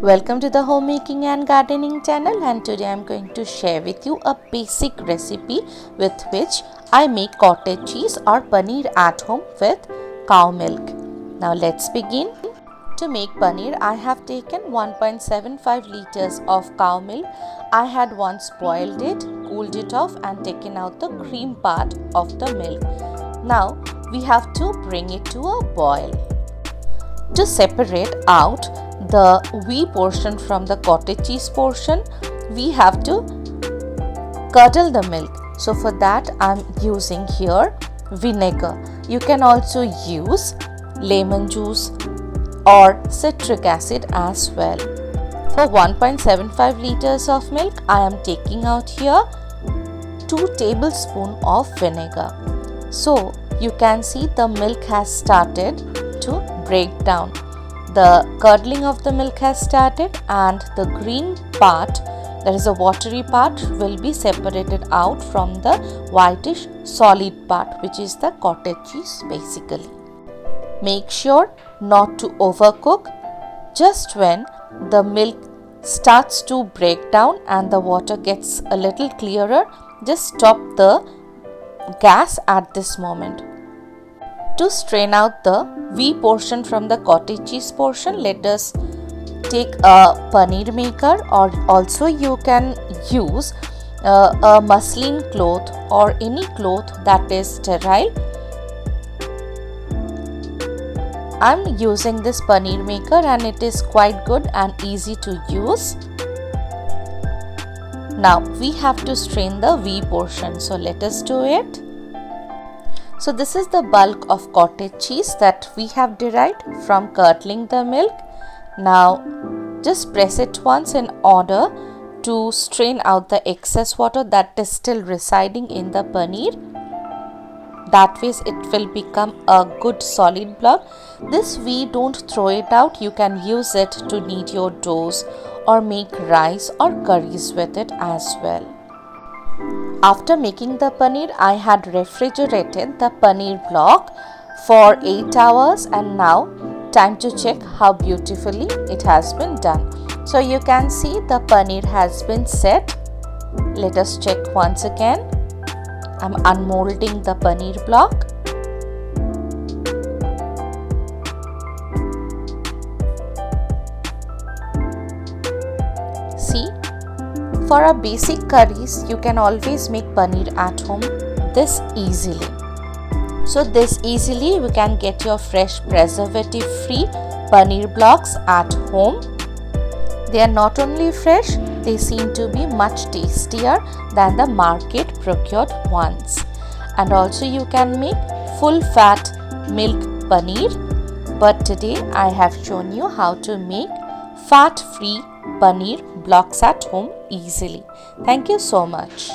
Welcome to the homemaking and gardening channel, and today I am going to share with you a basic recipe with which I make cottage cheese or paneer at home with cow milk. Now let's begin. To make paneer, I have taken 1.75 liters of cow milk. I had once boiled it, cooled it off and taken out the cream part of the milk. Now we have to bring it to a boil. To separate out the whey portion from the cottage cheese portion, we have to curdle the milk. So for that I am using here vinegar. You can also use lemon juice or citric acid as well. For 1.75 liters of milk, I am taking out here 2 tablespoons of vinegar. So you can see the milk has started to break down. The curdling of the milk has started and the green part, that is a watery part, will be separated out from the whitish solid part, which is the cottage cheese basically. Make sure not to overcook. Just when the milk starts to break down and the water gets a little clearer, just stop the gas at this moment. To strain out the whey portion from the cottage cheese portion, let us take a paneer maker, or also you can use a muslin cloth or any cloth that is sterile. I am using this paneer maker and it is quite good and easy to use. Now we have to strain the whey portion, so let us do it. So this is the bulk of cottage cheese that we have derived from curdling the milk. Now just press it once in order to strain out the excess water that is still residing in the paneer. That way it will become a good solid block. This whey, don't throw it out. You can use it to knead your doughs or make rice or curries with it as well. After making the paneer, I had refrigerated the paneer block for 8 hours, and now time to check how beautifully it has been done. So you can see the paneer has been set. Let us check once again. I'm unmolding the paneer block. See, for a basic curries, you can always make paneer at home this easily. So this easily we can get your fresh preservative free paneer blocks at home. They are not only fresh, they seem to be much tastier than the market procured ones. And also you can make full fat milk paneer. But today I have shown you how to make fat free paneer blocks at home easily. Thank you so much.